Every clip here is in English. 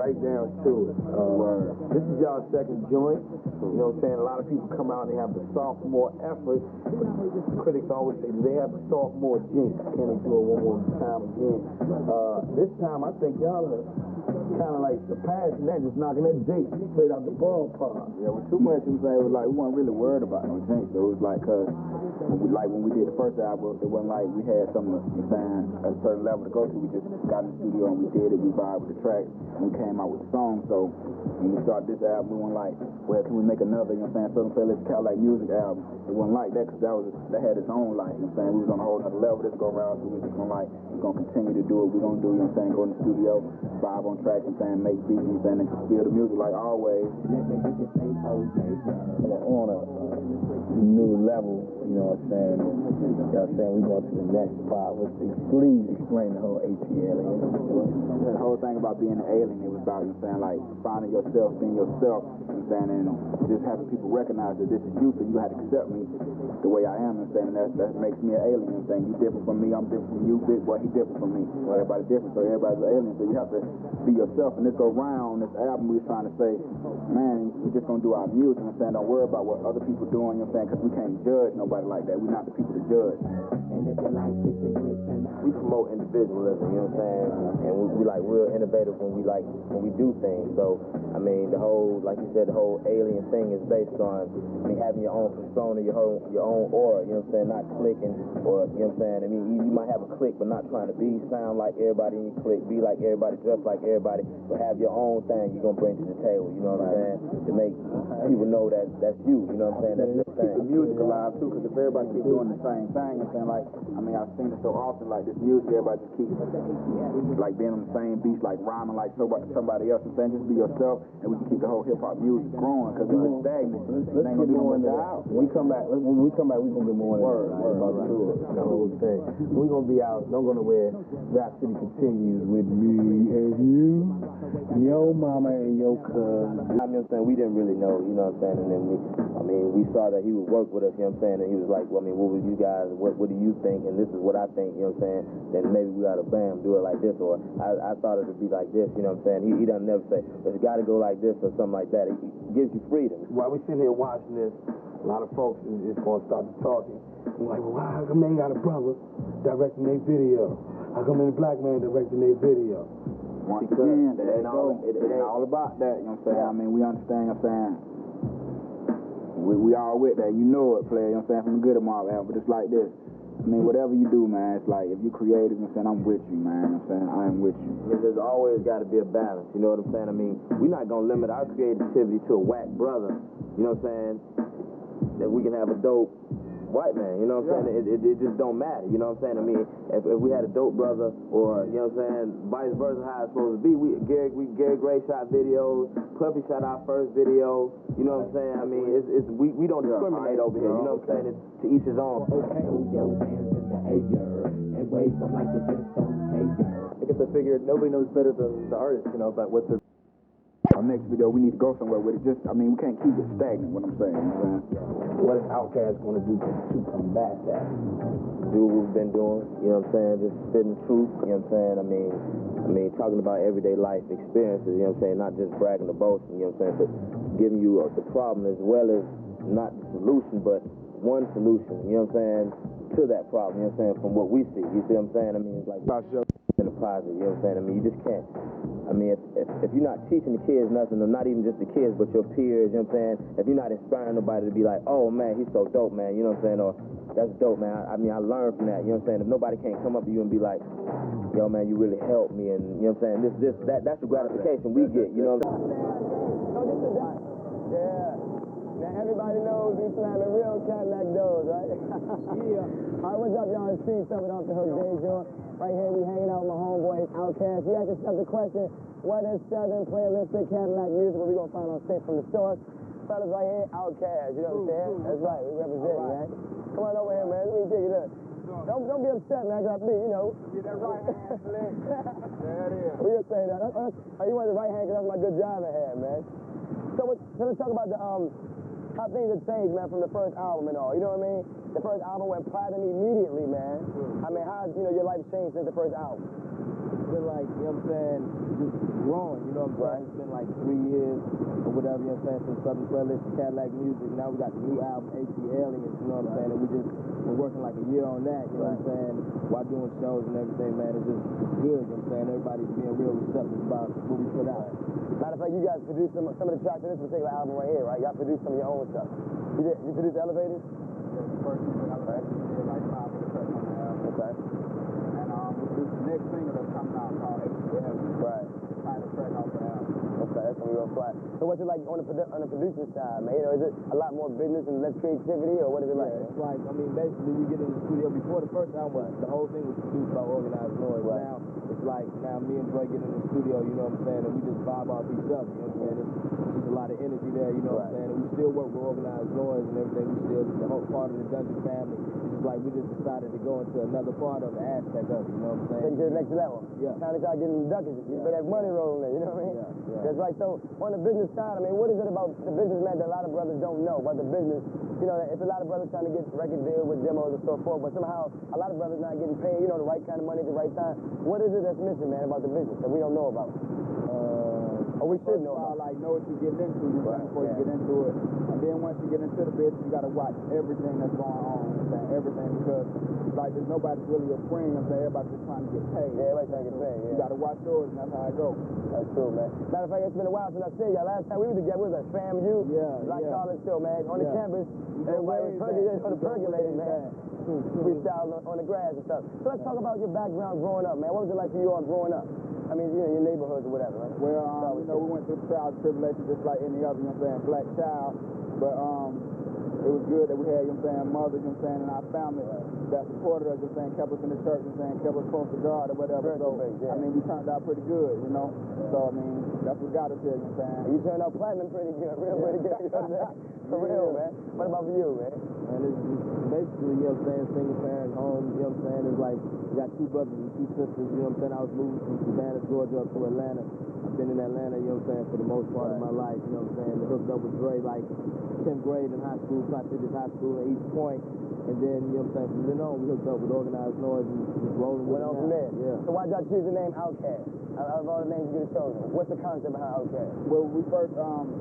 Right down to it. This is y'all's second joint. You know what I'm saying? A lot of people come out and they have the sophomore effort. But critics always say, do they have the sophomore jinx? Can they do it one more time again? This time, I think y'all are kind of like surpassing that, just knocking that jinx straight out the ballpark. Yeah, with too much, it was like we weren't really worried about no jinx. So it was like, when we did the first album, it wasn't like we had something, you know what I'm saying, at a certain level to go to. We just got in the studio and we did it. We vibed with the tracks and we came out with the song. So when we started this album, we weren't like, well, can we make another, you know what I'm saying, Southern Playlist Cadillac music album? It wasn't like that, because that had its own life, you know what I'm saying? We was on a whole other level this go around, so we was just gonna we're gonna continue to do what we're gonna do, you know what I'm saying? Go in the studio, vibe on tracks, you know what I'm saying, make beats, you know what I'm saying, and just feel the music like always. On a new level, you know what I'm saying? Y'all saying we going to the next spot. Please explain the whole ATL. The whole thing about being an alien, it was about, you know what I'm saying, like finding yourself, being yourself, you know what I'm saying, and just having people recognize that this is you, so you have to accept me the way I am, you know what I'm saying, and that makes me an alien, you know what I'm saying? You different from me, I'm different from you, big boy, he different from me. Everybody's different, so everybody's an alien, so you have to be yourself. And this go round, this album, we was trying to say, man, we're just gonna do our music, you know what I'm saying, don't worry about what other people doing, you know what I'm saying, because we can't judge nobody like that. We're not the people to judge. We promote individualism, you know what I'm saying? And we like real innovative when we do things. So, I mean, the whole, like you said, the whole alien thing is based on, having your own persona, your own aura, you know what I'm saying? Not clicking, or, you know what I'm saying? I mean, you might have a clique, but not trying to sound like everybody in your clique, be like everybody, dress like everybody, but have your own thing you're going to bring to the table, you know what I'm saying? To make people know that's you, you know what I'm saying? That's your thing. Keep the music alive, too, because if everybody keeps doing the same thing, you know what I'm saying? Like, I've seen it so often, like this music, everybody just keeps, like, being on the same beats, like rhyming like somebody else, and saying, just be yourself, and we can keep the whole hip-hop music growing, because it's been stagnant. Let's get more into that. When we come back, we're going to get more into the whole thing. We're going to be out, don't go nowhere. Rap City continues with me and you, your mama and your cousin. You know what I'm saying? We didn't really know, you know what I'm saying? And then we saw that he would work with us, you know what I'm saying? And he was like, well, what would you guys, what do you think? And this is what I think, you know what I'm saying? Then maybe we ought to do it like this, or I thought it would be like this, you know what I'm saying? He doesn't never say, it's got to go like this or something like that. It gives you freedom. While we're sitting here watching this, a lot of folks is going to start talking. I'm like, well, how come they ain't got a brother directing their video? How come any black man directing their video? Once again, it ain't all about that, you know what I'm saying? I mean, we understand, you know what I'm saying? We all with that, you know it, player, you know what I'm saying? From the good of my album, but it's like this. I mean, whatever you do, man, it's like, if you're creative, you know what I'm saying, I'm with you, man, you know what I'm saying? I am with you. There's always got to be a balance, you know what I'm saying? I mean, we're not going to limit our creativity to a whack brother, you know what I'm saying? That we can have a dope white man, you know what I'm saying? It just don't matter, you know what I'm saying? I mean, if we had a dope brother, or, you know what I'm saying, vice versa, how it's supposed to be. Gary Gray shot videos, Puffy shot our first video, you know what I'm saying? I mean, we don't discriminate over here, you know what I'm saying? It's to each his own. Okay, your hands in the air, and wave them like you just don't care. I guess I figured nobody knows better than the artist, you know, about what they're... Our next video, we need to go somewhere with it. We can't keep it stagnant, what I'm saying, you know what I'm saying? What is Outkast going to do to combat that? Do what we've been doing, you know what I'm saying? Just spitting truth, you know what I'm saying? I mean, talking about everyday life experiences, you know what I'm saying? Not just bragging or boasting, you know what I'm saying? But giving you the problem as well as not the solution, but one solution, you know what I'm saying? To that problem, you know what I'm saying? From what we see, you see what I'm saying? I mean, it's like in the positive, you know what I'm saying? I mean, you just can't. I mean, if you're not teaching the kids nothing, or not even just the kids, but your peers, you know what I'm saying? If you're not inspiring nobody to be like, oh, man, he's so dope, man, you know what I'm saying? Or, that's dope, man. I mean, I learned from that, you know what I'm saying? If nobody can't come up to you and be like, yo, man, you really helped me, and, you know what I'm saying? That's the gratification we get, you know what I'm saying? Yeah. Now, everybody knows we slamming real Cadillac doors, right? Yeah. All right, what's up, y'all? It's Steve Summit off the Hook Day Joint. Right here, we hanging out with my homeboys, Outkast. You asked yourself the question, what is Southern Playalistic Cadillac music? What we gonna find on straight from the source? Fellas right here, Outkast, you know what I'm saying? That's right, we represent, man. Come on over here, man. Let me kick it up. Don't be upset, man, because I beat, you know. Get that right hand, Slick. There it is. We gonna say that. You want the right hand, because that's my good driving hand, man. So let's talk about the, how things have changed, man, from the first album and all. You know what I mean? The first album went platinum immediately, man. I mean, how, your life changed since the first album? It's been like, you know what I'm saying, just growing, you know what I'm saying? It's been like 3 years or whatever, you know what I'm saying, since Southern Playlist and Cadillac Music. Now we got the new album, ATL, you know what I'm saying? And we're working like a year on that, you know what I'm saying? While doing shows and everything, man, it's just good, you know what I'm saying? Everybody's being real receptive about what we put out. Matter of fact, you guys produced some of the tracks in this particular album right here, right? Y'all produced some of your own stuff. You produced Elevators? Yeah, the first single, Elevators, we did like 5 minutes on the album. Okay. And we produced the next single that's coming out called ATL. Right. The title track off the album. Okay, that's gonna be real fly. So what's it like on the producer side, man? You know, is it a lot more business and less creativity, or what is it like? It's like, I mean, basically we get in the studio before the first album, the whole thing was produced by Organized Noise. Right. Now it's like, now me and Dre get in the studio, you know what I'm saying, and we just vibe off each other, you know what I'm saying? It's just a lot of energy there, you know what I'm saying? And we still work with Organized Noise and everything. We still the whole part of the Dungeon family. It's just like we just decided to go into another part of the aspect of it, you know what I'm saying? Take it to the next level. Yeah. Time to start getting duckers. You better have money rolling there, you know what I mean? Yeah. That's right. So on the business side, I mean, what is it about the business, man, that a lot of brothers don't know about the business? You know, it's a lot of brothers trying to get record deals with demos and so forth, but somehow a lot of brothers not getting paid, you know, the right kind of money at the right time. What is it that's missing, man, about the business that we don't know about? Or we should know about? Like, know what you're getting into before you get into it. And then once you get into the business, you got to watch everything that's going on, you know what I'm saying? Everything, because like there's nobody really a friend, you know what I'm saying? Everybody's just trying to get paid. Yeah, everybody's trying to get paid, yeah. You got to watch yours, and that's how it goes. That's true, man. Matter of fact, it's been a while since I seen y'all. Last time we were together, we was at FAMU, Black College still, man. On the campus, everybody was percolating, man. Freestyle on the grass and stuff. So let's talk about your background growing up, man. What was it like for you all growing up? I mean, you know, your neighborhoods or whatever, right? Well, you know, we went through the trials and tribulations just like any other, you know what I'm saying, black child. But it was good that we had, you know what I'm saying, mothers, you know what I'm saying, and our family that supported us, you know what I'm saying, kept us in the church, you know what I'm saying, kept us close to God or whatever. So, I mean, we turned out pretty good, you know. So, I mean, that's what got us here, you know what I'm saying. You turned out platinum pretty good, pretty good, you know what I'm saying? For real, man. What about for you, man? And it's basically, you know what I'm saying, single parent home, you know what I'm saying, it's like, we got 2 brothers and 2 sisters, you know what I'm saying, I was moving from Savannah, Georgia up to Atlanta. I've been in Atlanta, you know what I'm saying, for the most part of my life, you know what I'm saying, hooked up with Dre like 10th grade in high school, Tri-Cities High School in East Point, and then, you know what I'm saying, from then on, we hooked up with Organized Noise and just rolling with it. Went on from there. Yeah. So why'd y'all choose the name Outkast? Out of all the names you could have chosen, what's the concept behind Outkast? Well, we first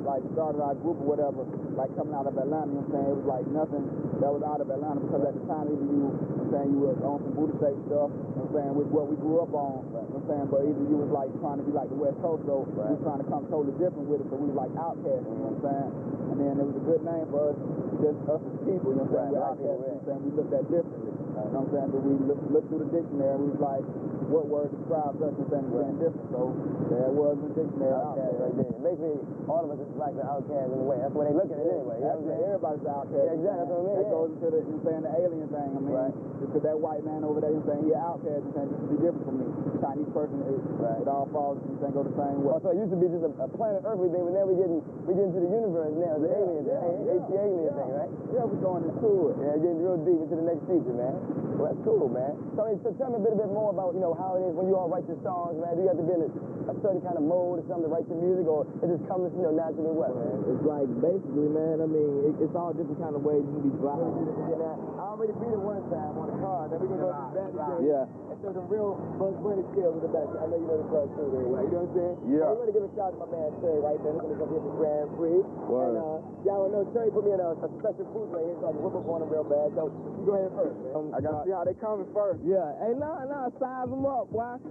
like started our group or whatever, like coming out of Atlanta, you know what I'm saying, it was like nothing that was out of Atlanta, because at the time either you know what I'm saying, you were on some booty shake stuff, you know what I'm saying, with what we grew up on, you know what I'm saying, but either you was like trying to be like the West Coast, so we were trying to come totally different with it, so we was like Outkast, you know what I'm saying, and then it was a good name for us, just us as people, you know what I'm saying, we're Outkast, you know what I'm saying, we looked at differently, you know what I'm saying, so we looked through the dictionary, and we was like, what word describes us, you know what I'm saying, being different, so there was a dictionary Outkast right there. Basically, all of us is like the Outkast in a way. That's the way they look at it anyway. You know what I'm saying? Everybody's an outcast. Yeah, exactly. That's what I mean. That goes into the, you know what I'm saying, the alien thing. I mean, just because that white man over there, you know what I'm saying, he an outcast, you know what I'm saying, this would be different from me. Chinese person, it all falls, you know what I'm saying, go the same way. Oh, so it used to be just a planet Earth thing, but now we getting into the universe now. It's an alien thing. It's the alien thing, right? Yeah, we're going into it. Yeah, getting real deep into the next future, man. Well, that's cool, man. So tell me a bit more about, you know, how it is when you all write your songs, man. Do you have to be in a certain kind of mode or something to write your music, or it just comes, you know, naturally what, man? It's like, basically, man, I mean, it's all different kind of ways you can be fly. I already beat it one time on the car, then we're going to go to the bandit. Yeah. And so some real Bugs Bunny skills in the back. I know you know the club too, there. You know what I'm saying? Yeah. I want to give a shout out to my man Terry right there. He's going to come here for Grand Prix. Word. And y'all know Terry put me in a special food right here, so I can whip up on him real bad. So you go ahead first, man. I got to see how they coming first. Yeah. Hey, nah, size them up, boy. Eye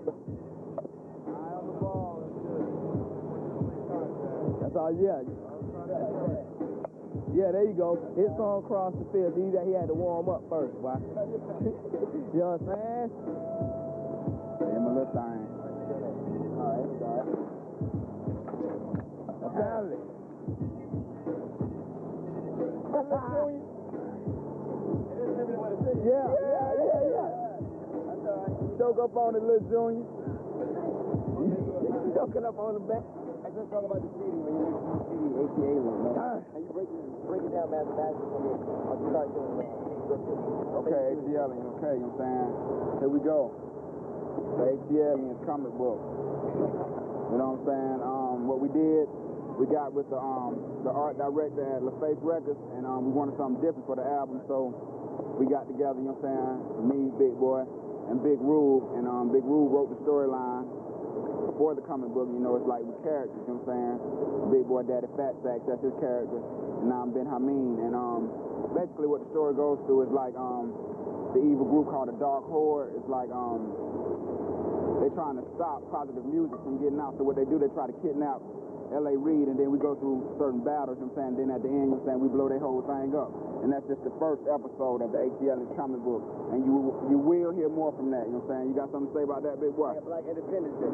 on the ball. That's all, yeah. Yeah, there you go. His song crossed the field. He had to warm up first, boy. You know what I'm saying? Yeah, my little thing. All right. I found it. Yeah. Choke up on it, little Junior. Choking up on the back. I just talk about the CD when you make the CD, ATL, man. And you break it down mathematically from your cartoon, man. Okay, ATL, okay, you know what I'm saying? Here we go. The ATL is comic book. You know what I'm saying? What we did, we got with the art director at LaFace Records, and we wanted something different for the album, so we got together, you know what I'm saying? Me, Big Boy, and Big Rube, and Big Rube wrote the storyline. for the comic book, you know, it's like with characters, you know what I'm saying? Big Boy Daddy Fat Sacks, that's his character. And now I'm Ben Hameen. And basically what the story goes through is like the evil group called the Dark Horde. It's like they're trying to stop positive music from getting out. So what they do, they try to kidnap L.A. Reid, and then we go through certain battles, you know what I'm saying? Then at the end, you know what I'm saying, we blow their whole thing up. And that's just the first episode of the ATL comic book. And you will hear more from that, you know what I'm saying? You got something to say about that, big boy? Like Independence Day.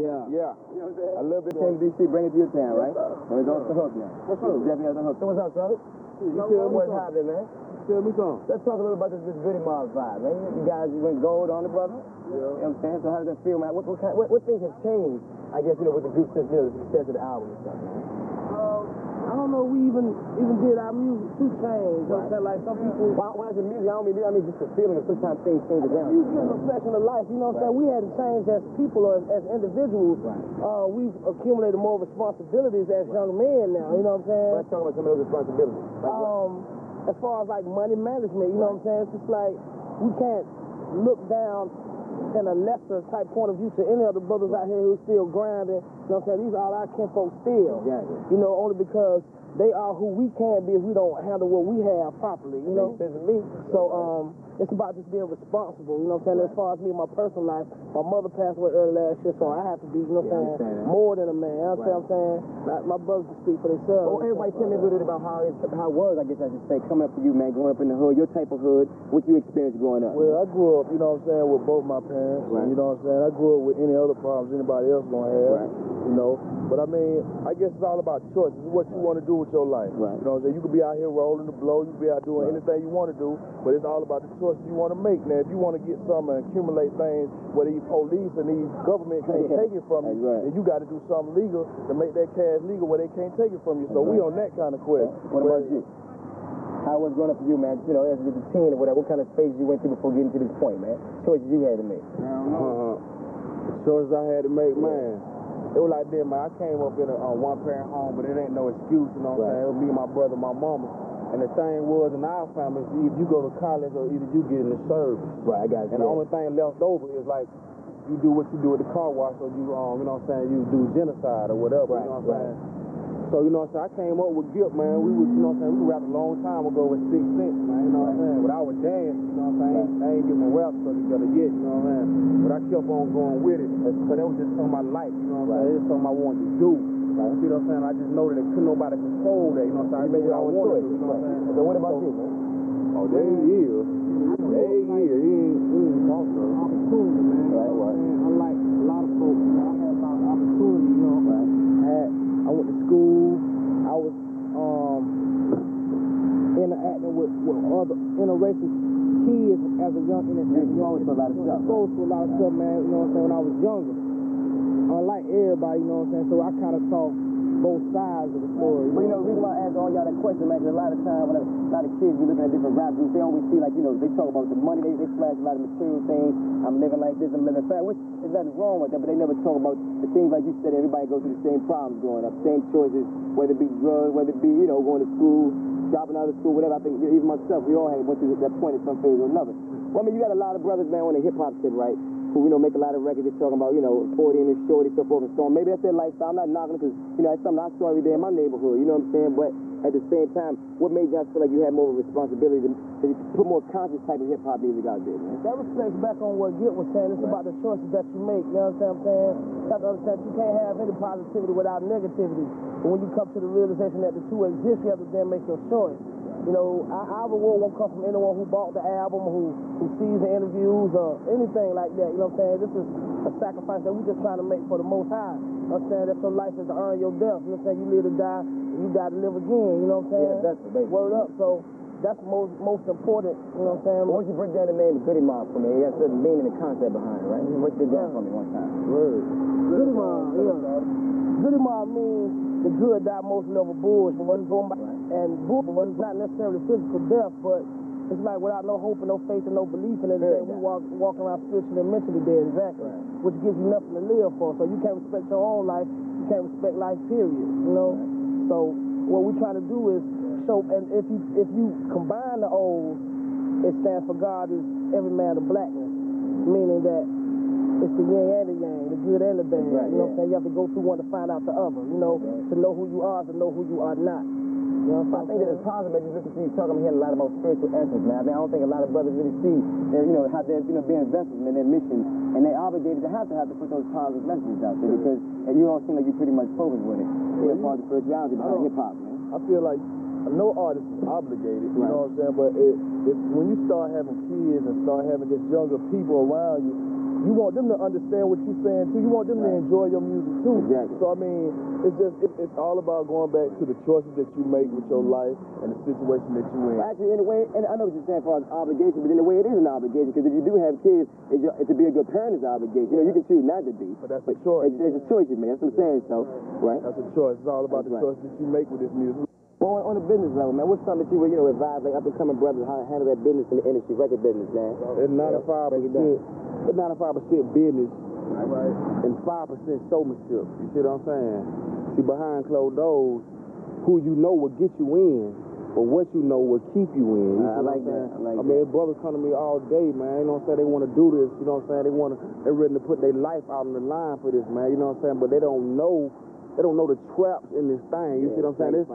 Yeah. You know what I'm saying? A little bit. Came to D.C., bring it to your town, right? Well, it's off the hook now. What's up? Definitely off the hook. So what's up, brother? You tell me What's something. happening, man? Tell me something. Let's talk a little about this Goodie Mob vibe, man. You guys, you went gold on it, brother? Yeah. You know what I'm saying? So how does that feel, man? What things have changed, I guess, you know, with the group since, you know, the success of the album and stuff, man? I don't know if we even did our music to change. You know what I'm saying? Like some people... When I say music, I mean just the feeling of sometimes things change around. Music is a reflection of life, you know what I'm saying? We had to change as people or as individuals. Right. We've accumulated more responsibilities as young men now, you know what I'm saying? Let's talk about some of those responsibilities. As far as like money management, you know what I'm saying? It's just like we can't look down in a lesser type point of view to any of the brothers out here who still grinding. You know what I'm saying? These are all our kinfolk still. Exactly. You know, only because they are who we can be if we don't handle what we have properly, you know? Makes sense to me. So, it's about just being responsible, you know what I'm saying? As far as me and my personal life, my mother passed away early last year, so I have to be, you know what I'm saying, more than a man, you know what I'm saying? My brothers can speak for themselves. Well, everybody tell me a little bit about how it was, I guess I should say, coming up for you, man, growing up in the hood, your type of hood, what you experienced growing up. Well, I grew up, you know what I'm saying, with both my parents. Right. You know what I'm saying? I grew up with any other problems anybody else gonna have. Right. You know. But I mean, I guess it's all about choices. It's what you want to do with your life. Right. You know what I'm saying? You could be out here rolling the blow, you could be out doing anything you want to do, but it's all about the choices you want to make. Now, if you want to get something and accumulate things where these police and these government can't take it from you, then you got to do something legal to make that cash legal where they can't take it from you. So we on that kind of quest. What about you? How was growing up for you, man? You know, as a teen or whatever, what kind of phases you went through before getting to this point, man? Choices you had to make. The choices I had to make, man. It was like this, man. I came up in a one-parent home, but it ain't no excuse, you know what I'm saying? It was me, my brother, my mama. And the thing was, in our family, either you go to college or either you get in the service. Right, I got you. And the only thing left over is like, you do what you do at the car wash, or you know what I'm saying, you do genocide or whatever, you know what I'm saying? So, you know what I'm saying, I came up with guilt, man. We was, you know what I'm saying, we rapped a long time ago with 6 Cents, man, you know what I'm saying? But I was dancing, you know what I'm saying? I ain't get my rap stuff together yet, you know what I'm saying? But I kept on going with it, because that was just something I liked, you know what I'm saying? It's something I wanted to do. You see what I'm saying? I just know that couldn't nobody control that, you know what I'm saying? I made what I wanted to, you know what I'm saying? So what about you, man? Oh, they ain't here. They ain't here. He ain't talk to us. Opportunity, man. Right. Unlike a lot of folks, I had a lot of opportunity, you know. I went to school. I was interacting with other interracial kids as a young Exposed to a lot of stuff. Exposed to a lot of stuff, man, you know what I'm saying, when I was younger. Unlike everybody, you know what I'm saying, so I kind of saw both sides of the story. Well, you know, the reason why I asked all y'all that question, man, because a lot of times when a lot of kids be looking at different rap groups, they always see, like, you know, they talk about the money, they flash a lot of material things. I'm living like this, I'm living fast, which there's nothing wrong with that, but they never talk about the things like you said. Everybody goes through the same problems growing up, same choices, whether it be drugs, whether it be, you know, going to school, dropping out of school, whatever. I think even myself, we all had went through that point at some phase or another. Well, I mean, you got a lot of brothers, man, on the hip-hop shit, right? Who, you know, make a lot of records. They're talking about, you know, 40 and his shorty, so forth and so on. Maybe that's their lifestyle. I'm not knocking it because, you know, that's something I saw every day in my neighborhood. You know what I'm saying? But at the same time, what made y'all feel like you had more of a responsibility to put more conscious type of hip-hop music out there, man? That reflects back on what Git was saying. It's about the choices that you make. You know what I'm saying? You have to understand you can't have any positivity without negativity. But when you come to the realization that the two exist, you have to then make your choice. You know, our reward won't come from anyone who bought the album, who sees the interviews, or anything like that. You know what I'm saying? This is a sacrifice that we're just trying to make for the Most High. You know what I'm saying? That your life is to earn your death. You know what I'm saying? You live to die, and you die to live again. You know what I'm saying? Yeah, that's the basic. Word up. So that's most important. You know what I'm saying? Well, once you break down the name of Goodie Mob for me, it has a certain meaning and concept behind it, right? Break it down for me one time. Goodie Mob, yeah. Goodie Mob means the good die most never bullshit. And bullshit is not necessarily physical death, but it's like without no hope and no faith and no belief in it, we walk around spiritually and mentally dead, exactly. Right. Which gives you nothing to live for. So you can't respect your own life, you can't respect life, period. You know? Right. So what we're trying to do is show, and if you combine the O's, it stands for God is every man of blackness, meaning that it's the yin and the yang, the good and the bad. Right, you know what I'm saying? You have to go through one to find out the other, you know, to know who you are, to know who you are not. You know what I'm saying? I think that it's positive that you look at you talking here a lot about spiritual essence, man. I mean, I don't think a lot of brothers really see their, you know, how they're, you know, being vessels in their mission, and they're obligated to have to put those positive messages out there because you don't seem like you pretty much focused with it. Yeah, as far as spirituality behind hip hop, man. I feel like no artist is obligated, you know what I'm saying? But when you start having kids and start having just younger people around you, you want them to understand what you're saying too. You want them to enjoy your music too. Exactly. So I mean, it's all about going back to the choices that you make with your life and the situation that you're in. Well, actually, in a way, and I know what you're saying as far as obligation, but in a way, it is an obligation because if you do have kids, to be a good parent is an obligation. You know, you can choose not to be. But that's a choice. It's a choice you make. That's what I'm saying. So, right? That's a choice. It's all about the choice that you make with this music. Well, on the business level, man, what's something that you would, advise like up-and-coming brothers how to handle that business in the industry, record business, man? It's 95% business, right, and 5% showmanship. You see what I'm saying? See, behind closed doors, who you know will get you in, but what you know will keep you in. I like that. I mean, brothers come to me all day, man. You know what I'm saying? They want to do this. You know what I'm saying? They're ready to put their life out on the line for this, man. You know what I'm saying? But they don't know. They don't know the traps in this thing. You see what I'm saying? This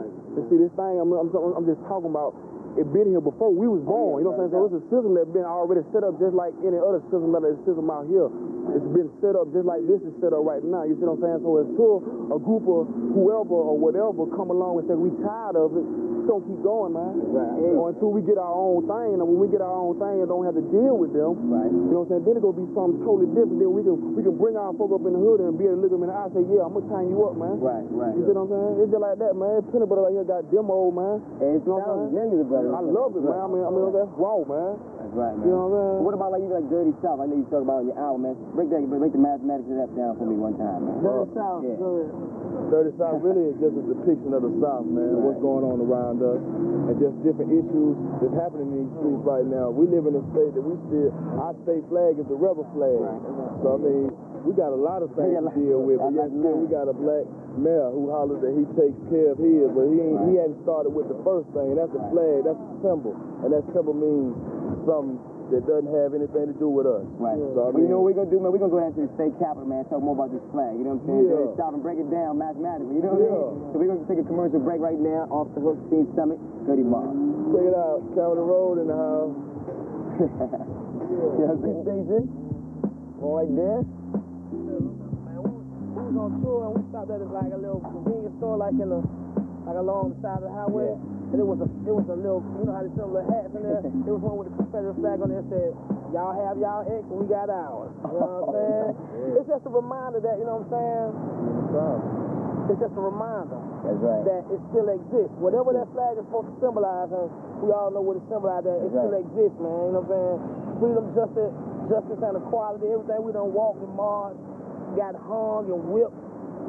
thing, I'm just talking about. It been here before we was born. You know what I'm saying? So it's a system that's been already set up just like any other system that is system out here. It's been set up just like this is set up right now. You see what I'm saying? So until a group of whoever or whatever come along and say we tired of it, it's gonna keep going, man. Right. Or until we get our own thing. And when we get our own thing and don't have to deal with them, Right. you know what I'm saying? Then it's gonna be something totally different. Then we can bring our folk up in the hood and be able to look them in the eye and say, yeah, I'm gonna tie you up, man. Right. You see what I'm saying? It's just like that, man. Plenty of brothers out here got demo, man. And it's millions of brothers. I love it, man. I mean, that's raw, man. That's right, man. You know what I'm saying? What about like Dirty South? I know you talk about in your album, man. Break the mathematics of that down for me one time, man. Dirty South, Yeah. good. Dirty South really is just a depiction of the South, man. What's going on around us, and just different issues that's happening in these streets right now. We live in a state that our state flag is the rebel flag. So I mean, we got a lot of things to deal with. But yet still, we got a black mayor who hollers that he takes care of his, but he hadn't started with the first thing. And that's the flag. That's the symbol, and that symbol means something that doesn't have anything to do with us. Right. So, But you know what we're going to do, man? We're going to go down to the state capitol, man, talk more about this flag. You know what I'm saying? Yeah. Stop and break it down mathematically. You know what I mean? So we're going to take a commercial break right now off the Hook Teen Summit. Goodie Mob. Check it out. Capitol Road in the house. Yeah, big station. Going right there. Man, we was on tour and we stopped at like a little convenience store like along the side of the highway. Yeah. And it was a little, you know how they sell little hats in there? There was one with the Confederate flag on there that said, y'all have y'all X and we got ours. You know what I'm saying? It's just a reminder that, you know what I'm saying? It's just a reminder That's right. that it still exists. Whatever that flag is supposed to symbolize, and we all know what it symbolizes, that it still exists, man. You know what I'm saying? Freedom, justice and equality, everything we done walked and marched, got hung and whipped,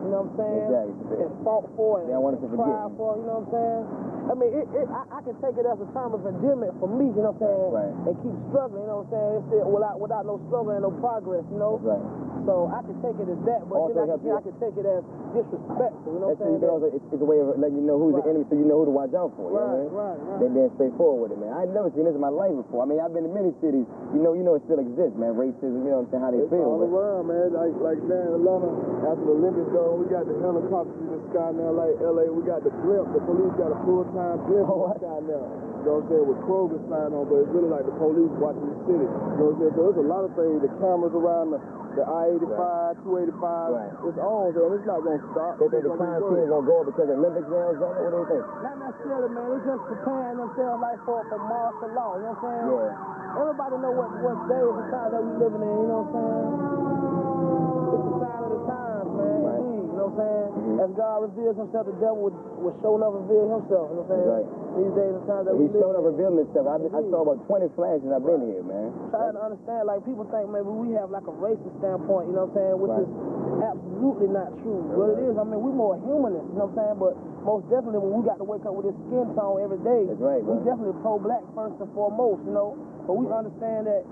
you know what I'm saying? Exactly. And fought for and They don't want us to forget. cried for, you know what I'm saying? I mean, I can take it as a term of endearment for me, you know what I'm saying? Right. And keep struggling, you know what I'm saying? It's still without no struggle and no progress, you know? That's right. So I can take it as that, but Also then I can take it as disrespectful, you know what I'm saying? It's a way of letting you know who's the enemy so you know who to watch out for. You know what I mean? Right. They're being straightforward with it, man. I ain't never seen this in my life before. I mean, I've been to many cities. You know it still exists, man. Racism, you know what I'm saying, how they It's feel. all around, man. Like down in Atlanta, after the Olympics go, we got the helicopters in the sky now. Like LA, we got the blimp. The police got a full-time blimp in the sky now. You know what I'm saying? With Kroger sign on, but it's really like the police watching the city. You know what I'm saying? So there's a lot of things. The cameras around the I-85, 285, it's on, so it's not going to stop. They think the crime scene is going to go up because of Olympics now or something? What do you think? Not necessarily, man. They're just preparing themselves like for martial law, you know what I'm saying? Yeah. Everybody know what days and times that we living in, you know what I'm saying? It's the sign of the times, man. Right. Indeed, you know what I'm saying? As God reveals himself, the devil would show enough reveal himself, you know what I'm saying? Right. These days and times that we He's live showing up in. revealing himself. I saw about 20 flags since I've been here, man. Trying to understand, like people think maybe we have like a racist standpoint, you know what I'm saying, which is absolutely not true. But it is, I mean, we more humanist, you know what I'm saying, but most definitely when we got to wake up with this skin tone every day, That's right, we bro. definitely pro-black first and foremost, you know, but we understand that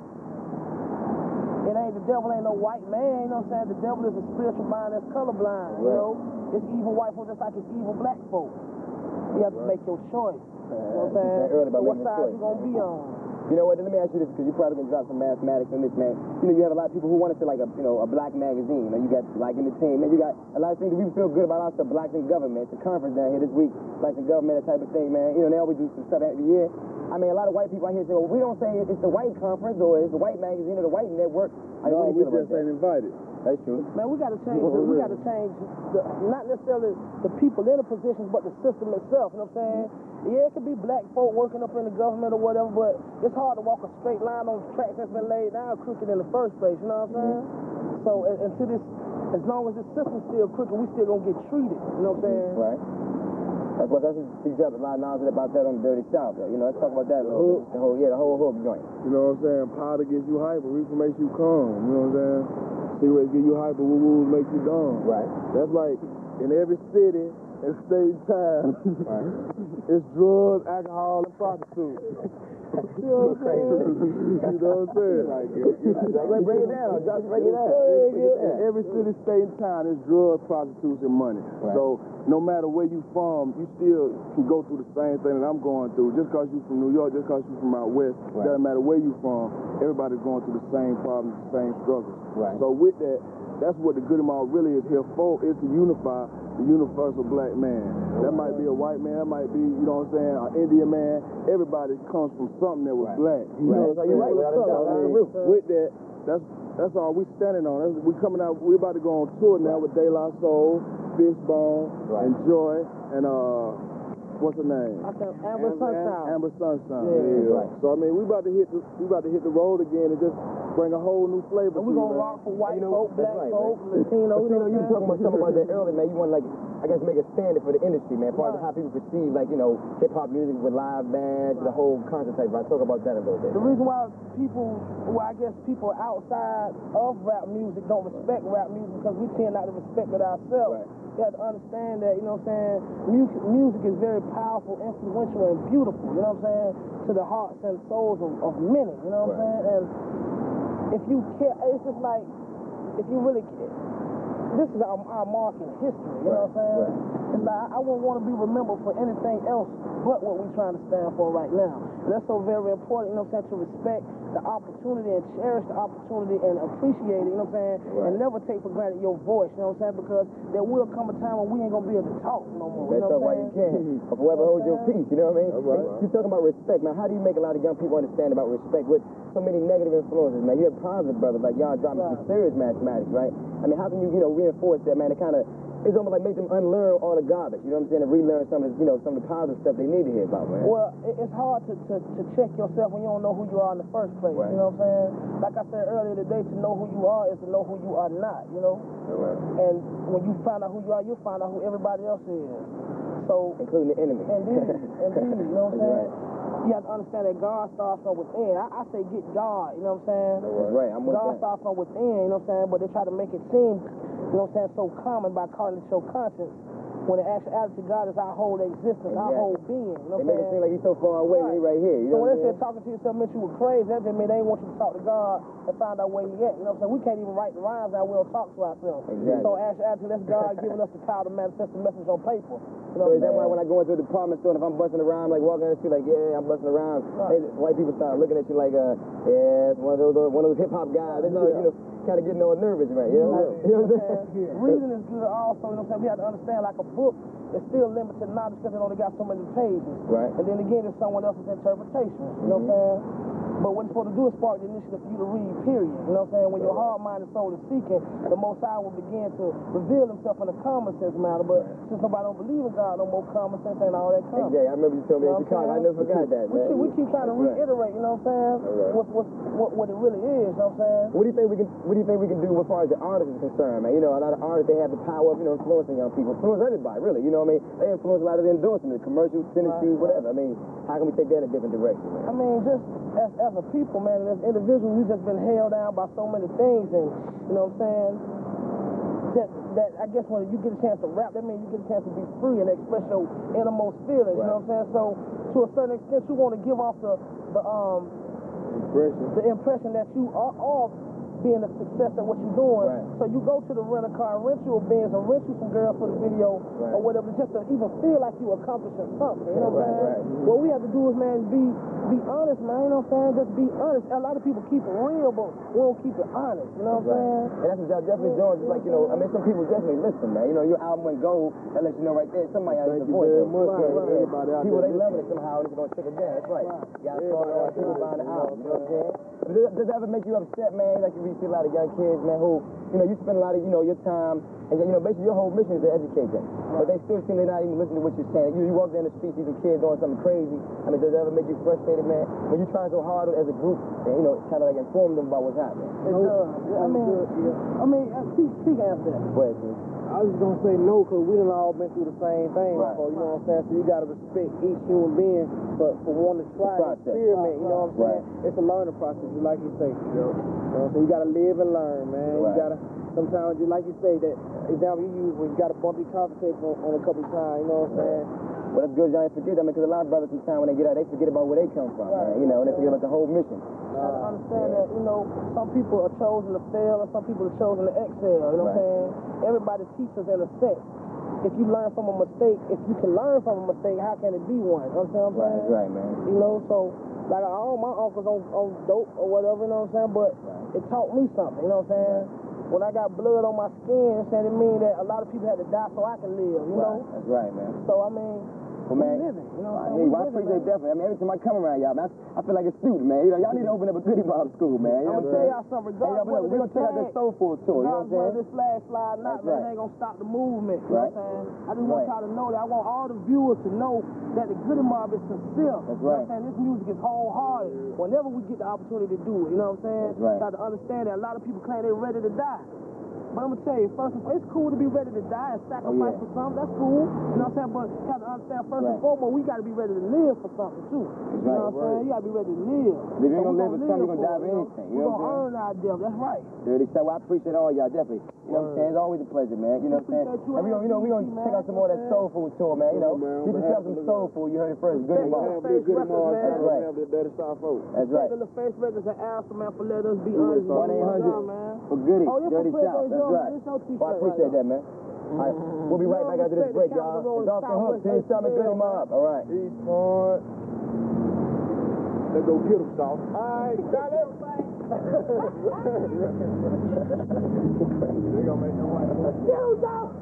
the devil ain't no white man, you know what I'm saying, the devil is a spiritual mind that's colorblind, you know, it's evil white folk just like it's evil black folk. You have to make your choice, you know what I'm saying, so what side you gonna be on? You know what? Let me ask you this, because you probably can drop some mathematics on this, man. You know, you have a lot of people who want to feel like a black magazine. You know, you got Black Entertainment. You got a lot of things that we feel good about us, the Blacks in Government. It's a conference down here this week, Blacks in Government, that type of thing, man. You know, they always do some stuff every year. I mean, a lot of white people out here say, well, we don't say it's the white conference or it's the white magazine or the white network. No, we just ain't invited. That's true. Man, we got to change. We got to change not necessarily the people in the positions, but the system itself. You know what I'm saying? Yeah, it could be black folk working up in the government or whatever, but it's hard to walk a straight line on tracks that's been laid down crooked in the first place. You know what I'm saying? So until this, as long as the system's still crooked, we still gonna get treated. You know what I'm saying? Right. That's what you dropped a lot of knowledge about that on the Dirty South, though. You know, let's talk about that a little bit. The whole hook joint. You know what I'm saying? Powder gets you hyper, reefer makes you calm. You know what I'm saying? Cigarettes get you hyper, woo-woos make you dumb. Right. That's like in every city and state time. Right. It's drugs, alcohol, and prostitutes. You know what I'm saying? You know what I'm saying? Like, break it down. Just break it down. In every city, state, and town, there's drugs, prostitutes, and money. Right. So no matter where you from, you still can go through the same thing that I'm going through. Just because you from New York, just because you from out west, doesn't matter where you from, everybody's going through the same problems, the same struggles. Right. So with that, that's what the Goodie Mob really is here for, is to unify the universal black man. That might be a white man, that might be, you know what I'm saying, an Indian man. Everybody comes from something that was black. You know what I'm saying? With that, that's all we standing on. We coming out, we about to go on tour now with De La Soul, Fishbone, and Joy, and what's her name? Amber Sunshine. Amber Sunshine. Yeah. Right. So I mean, we about to hit the road again and just bring a whole new flavor. And we gonna rock for white folk, black folk, Latino. You know, you were talking about something about that earlier, man. You want to, like, I guess, make a standard for the industry, man. Part of how people perceive, like, you know, hip hop music with live bands, the whole concert type. I talk about that a little bit. The reason why people outside of rap music don't respect rap music because we tend not to respect it ourselves. Right. You have to understand that, you know what I'm saying, music is very powerful, influential, and beautiful, you know what I'm saying, to the hearts and souls of many, you know what I'm saying? And if you care, it's just like, if you really care, this is our mark in history, you know what I'm saying? Right. It's like, I wouldn't want to be remembered for anything else but what we're trying to stand for right now. And that's so very important, you know what I'm saying, to respect the opportunity and cherish the opportunity and appreciate it, you know what I'm saying? And never take for granted your voice, you know what I'm saying? Because there will come a time when we ain't going to be able to talk no more. You know what I'm saying? Or forever hold your peace, you know what I mean? Right. You're talking about respect, man. How do you make a lot of young people understand about respect with so many negative influences, man? You have positive brothers, like y'all dropping some serious mathematics, right? I mean, how can you, reinforce that, man? It kind of, it's almost like make them unlearn all the garbage, you know what I'm saying, and relearn some of the, some of the positive stuff they need to hear about, man. Well, it's hard to check yourself when you don't know who you are in the first place, you know what I'm saying? Like I said earlier today, to know who you are is to know who you are not, you know? And when you find out who you are, you'll find out who everybody else is. So, including the enemy. Indeed, you know what I'm saying? You have to understand that God starts from within. I say get God, you know what I'm saying? That's right, I'm with God starts from within, you know what I'm saying? But they try to make it seem, you know what I'm saying, so common by calling it your conscience. When in actuality, God is our whole existence, our whole being. You know what I'm saying? They make it seem like he's so far away when he's right here. You so know when they said talking to yourself meant you were crazy, that didn't mean they didn't want you to talk to God and find out where he at. You know what I'm saying? We can't even write the rhymes now, we don't talk to ourselves. Exactly. So actually, that's God giving us the power to manifest the message on paper. You know so is that why when I go into a department store and if I'm busting a rhyme, like walking in the street like, yeah, I'm busting a rhyme, white people start looking at you like, yeah, it's one of those hip-hop guys. They know, kind of getting all nervous, right? You know what I'm saying? Reading is good also, you know what I'm saying? We have to understand, like a book is still limited knowledge because it only got so many pages. Right. And then again, it's someone else's interpretation. You know what I'm saying? But what it's supposed to do is spark the initiative for you to read, period. You know what I'm saying? When your heart, mind, and soul is seeking, the Most High will begin to reveal himself in a common sense matter. But since nobody don't believe in God no more, common sense ain't all that common. Exactly. I remember you told me that in Chicago. I never forgot that, man. We keep trying to reiterate, you know what I'm saying? What it really is, you know what I'm saying? What do you think we can do as far as the artist is concerned, man? You know, a lot of artists, they have the power of, influencing young people. Influence everybody, really. You know what I mean? They influence a lot of the endorsements, commercials, tennis shoes, whatever. I mean, how can we take that in a different direction, man? I mean, just as a people, man, and as individuals, we've just been held down by so many things, and, you know what I'm saying? That I guess when you get a chance to rap, that means you get a chance to be free and express your innermost feelings, you know what I'm saying? So, to a certain extent, you want to give off the impression that you are being a success at what you're doing. Right. So you go to the rent-a-car, rent you a Benz, or rent you some girls for the video, or whatever, just to even feel like you accomplishing something. You know what I'm saying? What we have to do is, man, be honest, man. You know what I'm saying? Just be honest. A lot of people keep it real, but we don't keep it honest. You know what I'm saying? And that's what y'all definitely doing. Just like, you know, I mean, some people definitely listen, man. You know, your album went gold. That lets you know right there. Somebody out in the voice. People, they love it somehow, and it's going to trickle down. That's right. You got to start people buying the album. You know what I'm saying? But does that ever make you upset, man? Like, you see a lot of young kids, man, who, you know, you spend a lot of, you know, your time, and, you know, basically your whole mission is to educate them. But they still seem they're not even listening to what you're saying. You walk down the street, see some kids doing something crazy. I mean, does that ever make you frustrated, man? When you're trying so hard as a group, and, you know, kind of like inform them about what's happening? It does. Speak after that. Go ahead, please. I was gonna say no, because we done all been through the same thing before, you know what I'm saying? So you gotta respect each human being for wanting to try and experiment, you know what I'm saying? It's a learning process, just like you say, you know what I'm saying? You gotta live and learn, man. You gotta, sometimes, just like you say, that example you use when you gotta bump your coffee table on a couple of times, you know what I'm saying? Well, that's good, y'all ain't forget that, man, because a lot of brothers sometimes when they get out, they forget about where they come from, man, you know, and they forget about the whole mission. You gotta understand that, you know, some people are chosen to fail and some people are chosen to excel, you know what I'm saying? Everybody teaches in a sense. If you learn from a mistake, if you can learn from a mistake, how can it be one? You know what I'm saying? That's right, man. You know, so, like, all my uncles on dope or whatever, you know what I'm saying? But it taught me something, you know what I'm saying? When I got blood on my skin, it mean that a lot of people had to die so I can live, you know? That's right, man. So, I mean, well, man, living, you know I appreciate it definitely. I mean, every time I come around y'all, man, I feel like a student, man. You know, y'all need to open up a Goodie Mob school, man. You know I'm gonna tell y'all something, regardless of we're gonna check out this Soulful tour, you know what I'm saying? this flag fly or not, man, it ain't gonna stop the movement, you know what I'm saying? I just want y'all to know that. I want all the viewers to know that the Goodie Mob is sincere. That's You know what I'm saying? This music is wholehearted. Whenever we get the opportunity to do it, you know what I'm saying? That's right. Got to understand that a lot of people claim they're ready to die. But I'm gonna tell you, first and foremost, it's cool to be ready to die and sacrifice for something. That's cool. You know what I'm saying? But you have to understand, first and foremost, we gotta be ready to live for something too. You know what I'm saying? You gotta be ready to live. If you ain't gonna live for something, you're gonna die for anything. You know what I'm saying? We're gonna earn our death. That's right. Dirty South. Well, I appreciate all y'all, definitely. You know what I'm saying? It's always a pleasure, man. You know what I'm saying? And we're gonna check out some more of that soul food tour, man. You know, get yourself some soul food. You heard it first. Goodie Mob. Goodie Mob. That's right. Have the Dirty South folks. That's right. The face records and answer, man, for letting us be honest. 1-800 for Goodie. Dirty South. That's right. Well, I appreciate that, man. All right, we'll be right back after this break, y'all. It's Off the Hook. Team Summit Goodie Mob. All right. East Point. Let's go get them, South. All right, got it. They gonna make no money. Get him, South.